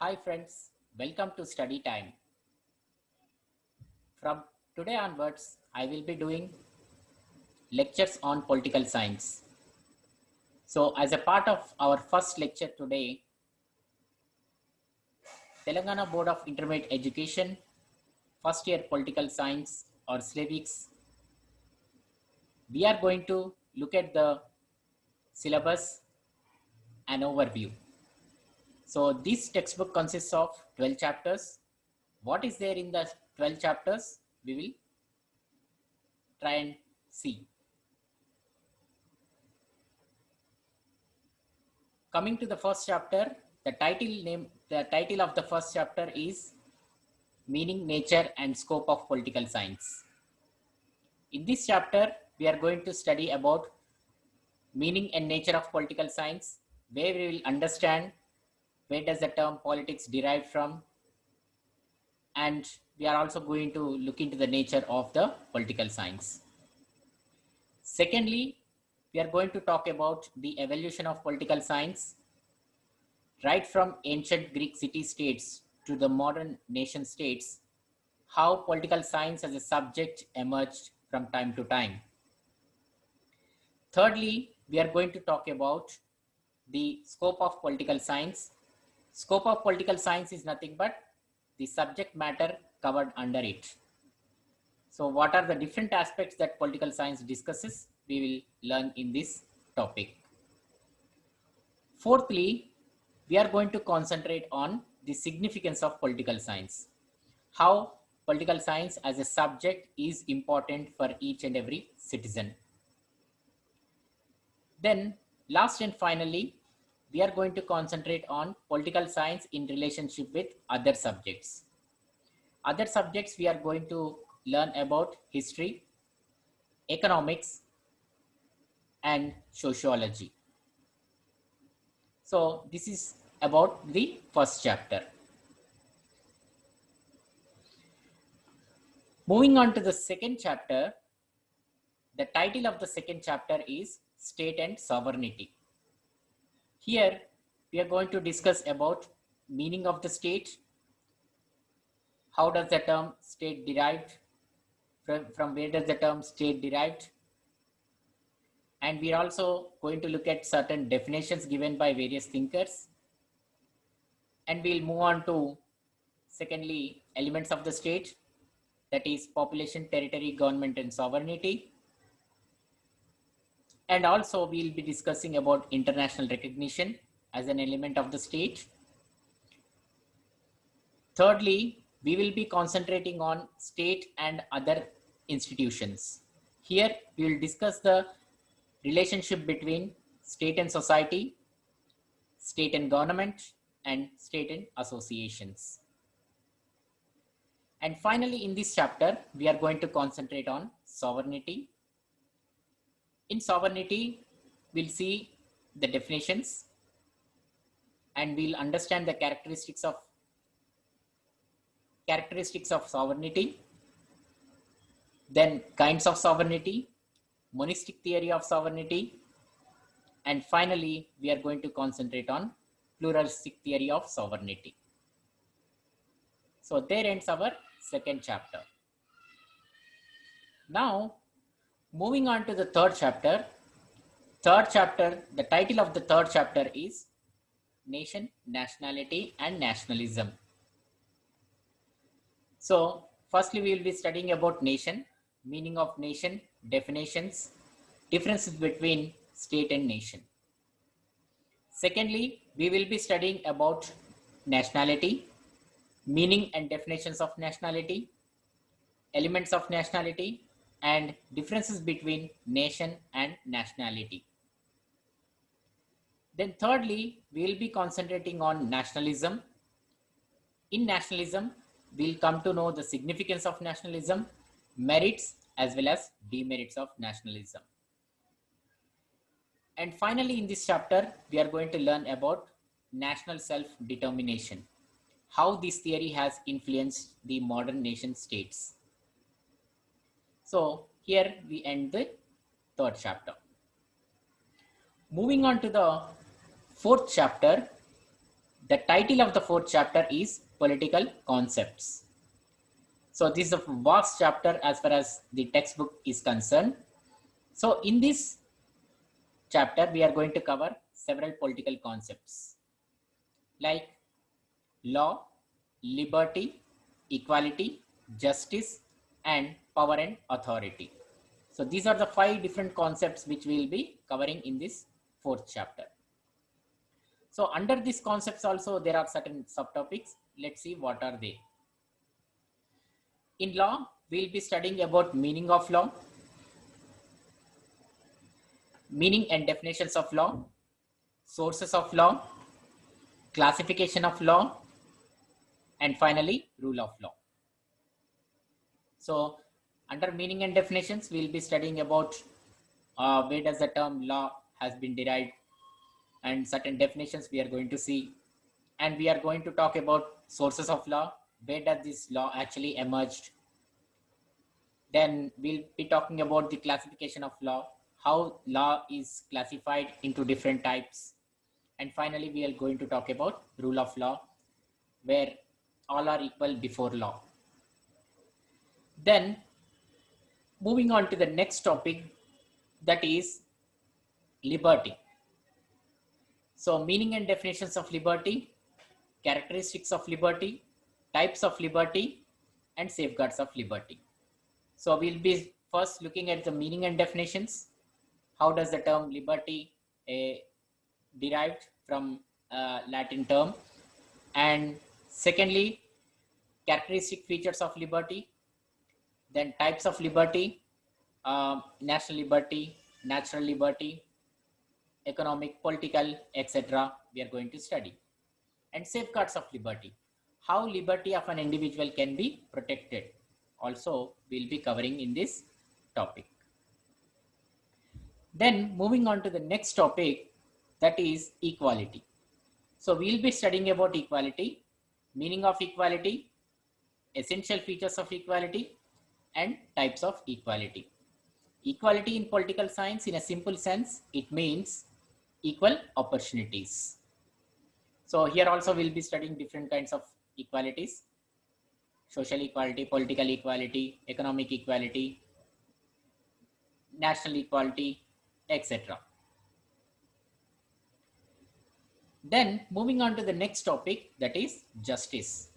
Hi friends, welcome to study time. From today onwards, I will be doing lectures on political science. So as a part of our first lecture today, Telangana Board of Intermediate Education, first year political science or civics, we are going to look at the syllabus and overview. So this textbook consists of 12 chapters. What is there in the 12 chapters? We will try and see. Coming to the first chapter, the title of the first chapter is Meaning, Nature and Scope of Political Science. In this chapter, we are going to study about meaning and nature of political science, where we will understand where does the term politics derive from, and we are also going to look into the nature of the political science. Secondly, we are going to talk about the evolution of political science right from ancient Greek city-states to the modern nation-states, how political science as a subject emerged from time to time. Thirdly, we are going to talk about the scope of political science. Scope of political science is nothing but the subject matter covered under it. So what are the different aspects that political science discusses? We will learn in this topic. Fourthly, we are going to concentrate on the significance of political science. How political science as a subject is important for each and every citizen. Then last and finally, we are going to concentrate on political science in relationship with other subjects. Other subjects we are going to learn about history, economics, and sociology. So this is about the first chapter. Moving on to the second chapter, the title of the second chapter is State and Sovereignty. Here we are going to discuss about meaning of the state, how does the term state derived, from where does the term state derived, and we are also going to look at certain definitions given by various thinkers, and we'll move on to secondly elements of the state, that is population, territory, government and sovereignty, and also we'll be discussing about international recognition as an element of the state. Thirdly, we will be concentrating on state and other institutions. Here we will discuss the relationship between state and society, state and government, and state and associations. And finally, in this chapter, we are going to concentrate on sovereignty. In sovereignty, we'll see the definitions and we'll understand the characteristics of sovereignty, then kinds of sovereignty, monistic theory of sovereignty, and finally, we are going to concentrate on pluralistic theory of sovereignty. So there ends our second chapter. Now, moving on to the third chapter. The title of the third chapter is Nation, Nationality and Nationalism. So firstly, we will be studying about nation, meaning of nation, definitions, differences between state and nation. Secondly, we will be studying about nationality, meaning and definitions of nationality, elements of nationality, and differences between nation and nationality. Then thirdly, we will be concentrating on nationalism. In nationalism, we'll come to know the significance of nationalism, merits as well as demerits of nationalism. And finally, in this chapter, we are going to learn about national self-determination, how this theory has influenced the modern nation states. So here we end the third chapter. Moving on to the fourth chapter, The title of the fourth chapter is Political Concepts. So this is a vast chapter as far as the textbook is concerned. So in this chapter, we are going to cover several political concepts like law, liberty, equality, justice, and power and authority. So these are the 5 different concepts which we will be covering in this fourth chapter. So under these concepts also there are certain subtopics. Let's see what are they. In law, we will be studying about meaning of law, meaning and definitions of law, sources of law, classification of law, and finally rule of law. So under meaning and definitions, we will be studying about where does the term law has been derived, and certain definitions we are going to see. And we are going to talk about sources of law, where does this law actually emerged. Then we'll be talking about the classification of law, how law is classified into different types. And finally, we are going to talk about rule of law, where all are equal before law. Then moving on to the next topic, that is liberty. So meaning and definitions of liberty, characteristics of liberty, types of liberty, and safeguards of liberty. So we'll be first looking at the meaning and definitions. How does the term liberty derived from Latin term? And secondly, characteristic features of liberty, then types of liberty, national liberty, natural liberty, economic, political, etc. we are going to study. And safeguards of liberty, how liberty of an individual can be protected, also we'll be covering in this topic. Then moving on to the next topic, that is equality. So we'll be studying about equality, meaning of equality, essential features of equality, and types of equality. Equality in political science, in a simple sense, it means equal opportunities. So here also we'll be studying different kinds of equalities: social equality, political equality, economic equality, national equality, etc. Then moving on to the next topic, that is justice.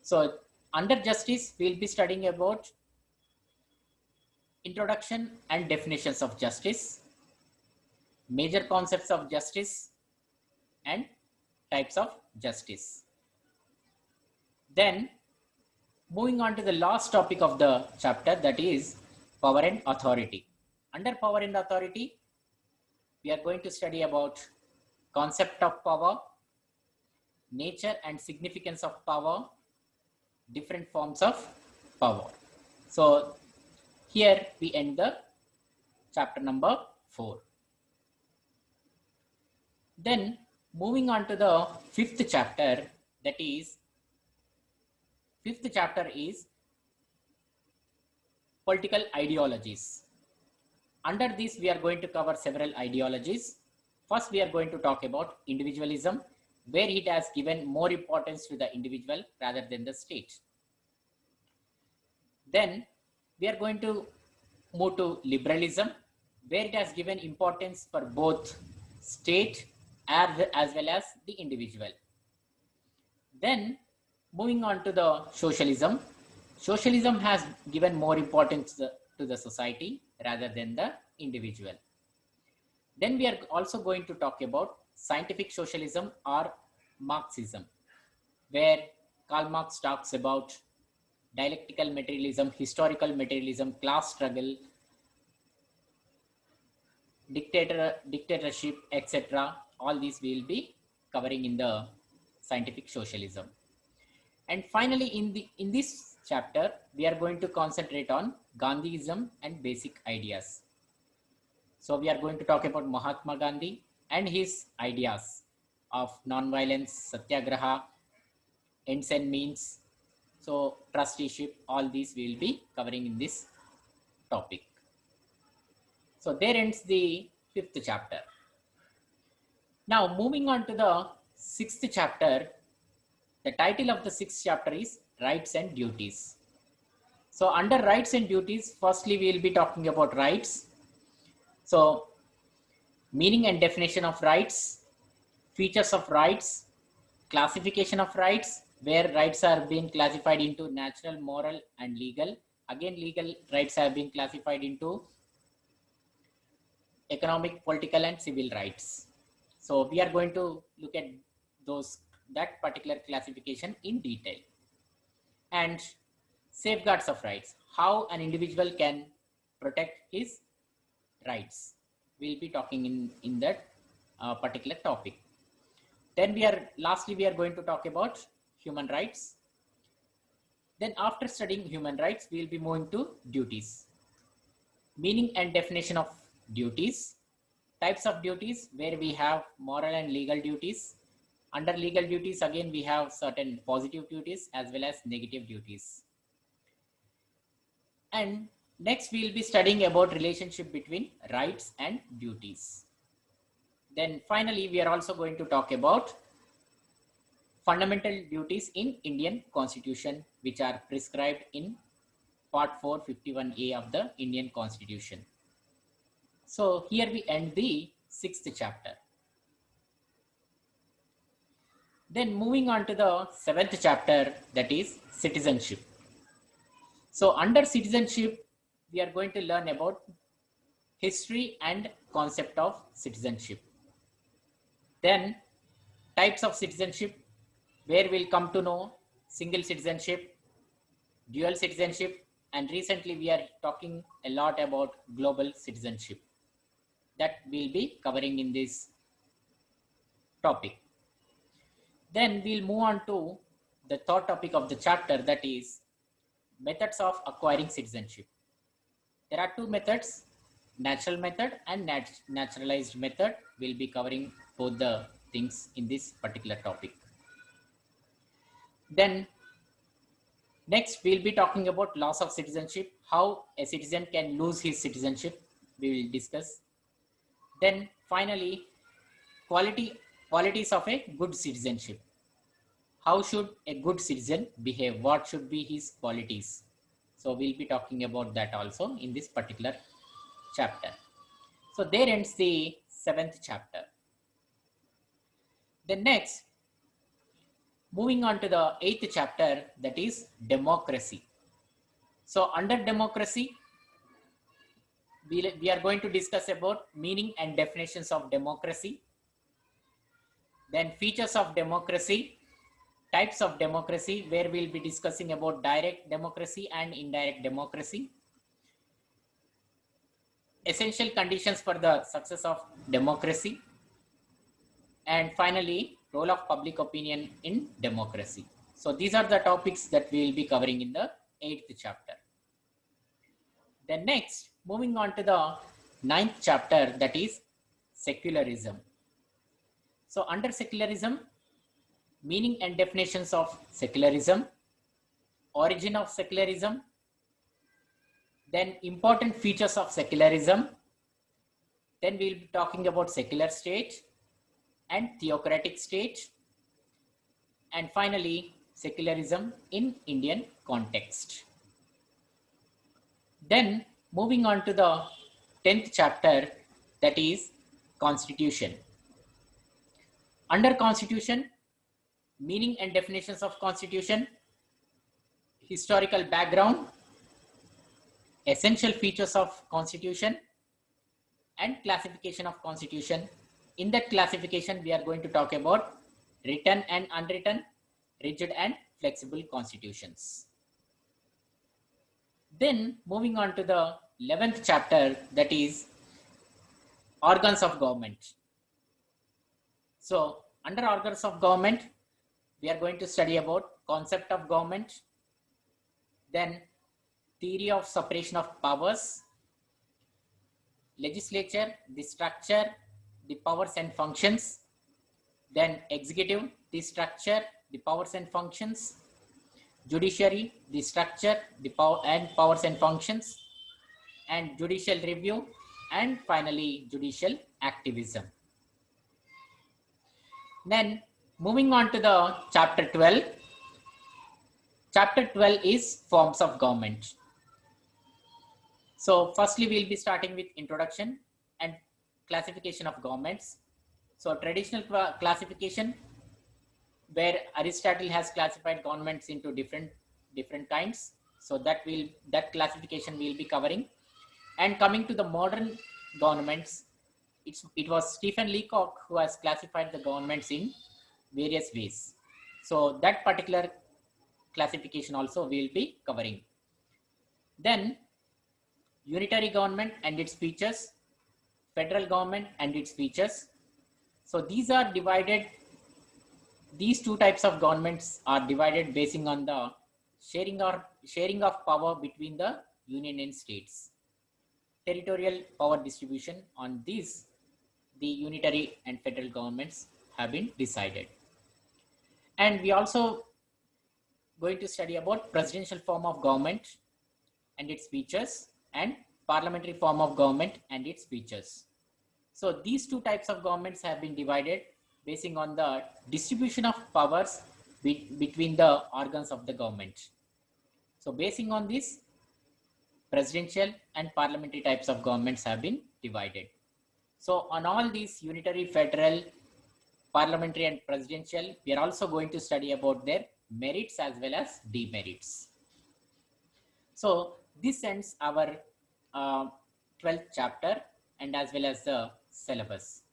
So under justice, we'll be studying about introduction and definitions of justice, major concepts of justice, and types of justice. Then moving on to the last topic of the chapter, that is power and authority. Under power and authority, we are going to study about concept of power, nature and significance of power, different forms of power. So here we end the chapter number 4. Then moving on to the fifth chapter, that is fifth chapter is political ideologies. Under this, we are going to cover several ideologies. First, we are going to talk about individualism, where it has given more importance to the individual rather than the state. Then we are going to move to liberalism, where it has given importance for both state as well as the individual. Then moving on to the socialism. Socialism has given more importance to the society rather than the individual. Then we are also going to talk about scientific socialism or Marxism, where Karl Marx talks about dialectical materialism, historical materialism, class struggle, dictatorship, etc. All these we will be covering in the scientific socialism. And finally, in this chapter, we are going to concentrate on Gandhiism and basic ideas. So we are going to talk about Mahatma Gandhi and his ideas of non-violence, satyagraha, ends and means, so trusteeship, all these we will be covering in this topic. So there ends the fifth chapter. Now moving on to the sixth chapter, the title of the sixth chapter is Rights and Duties. So under rights and duties, firstly we will be talking about rights. So meaning and definition of rights, features of rights, classification of rights, where rights are being classified into natural, moral and legal. Again, legal rights have been classified into economic, political and civil rights. So we are going to look at that particular classification in detail. And safeguards of rights, how an individual can protect his rights. We'll be talking in that particular topic. Then lastly we are going to talk about human rights. Then after studying human rights, we will be moving to duties. Meaning and definition of duties, types of duties, where we have moral and legal duties. Under legal duties, again, we have certain positive duties as well as negative duties. And next, we will be studying about relationship between rights and duties. Then finally, we are also going to talk about fundamental duties in Indian Constitution, which are prescribed in Part 451A of the Indian Constitution. So here we end the sixth chapter. Then moving on to the seventh chapter, that is citizenship. So under citizenship, we are going to learn about history and concept of citizenship. Then types of citizenship, where we'll come to know single citizenship, dual citizenship, and recently we are talking a lot about global citizenship. That we'll be covering in this topic. Then we'll move on to the third topic of the chapter, that is methods of acquiring citizenship. There are two methods, natural method and naturalized method. We'll be covering both the things in this particular topic. Then next we'll be talking about loss of citizenship, how a citizen can lose his citizenship. We will discuss. Then finally, qualities of a good citizenship. How should a good citizen behave? What should be his qualities? So we'll be talking about that also in this particular chapter. So there ends the seventh chapter. Then next, moving on to the eighth chapter, that is democracy. So under democracy, we are going to discuss about meaning and definitions of democracy. Then features of democracy, types of democracy, where we'll be discussing about direct democracy and indirect democracy. Essential conditions for the success of democracy. And finally, role of public opinion in democracy. So these are the topics that we will be covering in the eighth chapter. Then next, moving on to the ninth chapter, that is secularism. So under secularism, meaning and definitions of secularism, origin of secularism, then important features of secularism. Then we will be talking about secular state and theocratic state, and finally secularism in Indian context. Then moving on to the 10th chapter, that is Constitution. Under Constitution, meaning and definitions of Constitution, historical background, essential features of Constitution, and classification of Constitution. In that classification, we are going to talk about written and unwritten, rigid and flexible constitutions. Then moving on to the 11th chapter, that is organs of government. So under organs of government, we are going to study about concept of government, then theory of separation of powers, legislature, the structure, the powers and functions, then executive, the structure, the powers and functions, judiciary, the structure, the power and powers and functions, and judicial review, and finally judicial activism. Then Moving on to the chapter 12. Chapter 12 is forms of government. So firstly, we'll be starting with introduction and classification of governments. So traditional classification, where Aristotle has classified governments into different kinds. So that classification we'll be covering. And coming to the modern governments, it was Stephen Leacock who has classified the governments in various ways. So that particular classification also we'll be covering. Then unitary government and its features, federal government and its features. So these are divided, these two types of governments are divided basing on the sharing of power between the union and states. Territorial power distribution on these, the unitary and federal governments have been decided. And we also going to study about presidential form of government and its features, and parliamentary form of government and its features. So these two types of governments have been divided basing on the distribution of powers between the organs of the government. So basing on this, presidential and parliamentary types of governments have been divided. So on all these unitary, federal, parliamentary and presidential, we are also going to study about their merits as well as demerits. So this ends our 12th chapter and as well as the syllabus.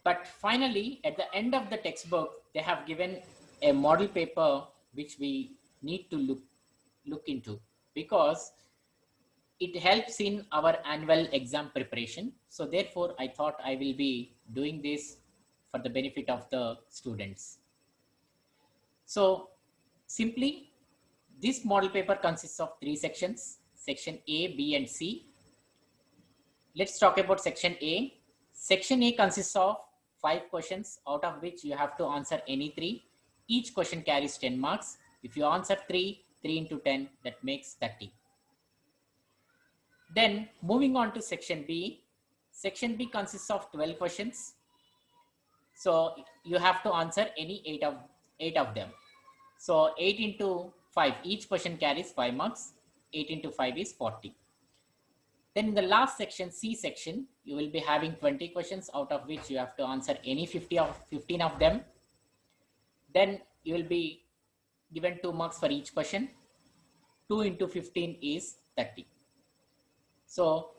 But finally, at the end of the textbook, they have given a model paper which we need to look into, because it helps in our annual exam preparation. So therefore, I thought I will be doing this for the benefit of the students. So simply, this model paper consists of 3 sections, section A, B, and C. Let's talk about section A. Section A consists of 5 questions, out of which you have to answer any 3. Each question carries 10 marks. If you answer 3 into 10, that makes 30. Then moving on to section B. Section B consists of 12 questions. So you have to answer any 8 of them. So 8 into 5, each question carries 5 marks. 8 into 5 is 40. Then in the last section, C section, you will be having 20 questions, out of which you have to answer any 15 of them. Then you will be given 2 marks for each question. 2 into 15 is 30. So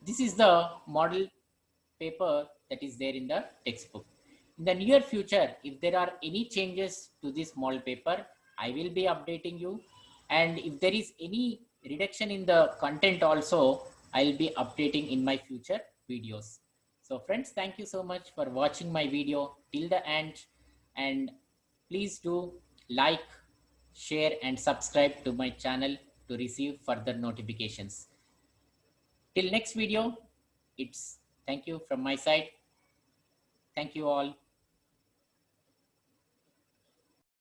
this is the model paper that is there in the textbook. In the near future, if there are any changes to this model paper, I will be updating you. And if there is any reduction in the content also, I'll be updating in my future videos. So friends, thank you so much for watching my video till the end, and please do like, share and subscribe to my channel to receive further notifications. Till next video, it's thank you from my side. Thank you all.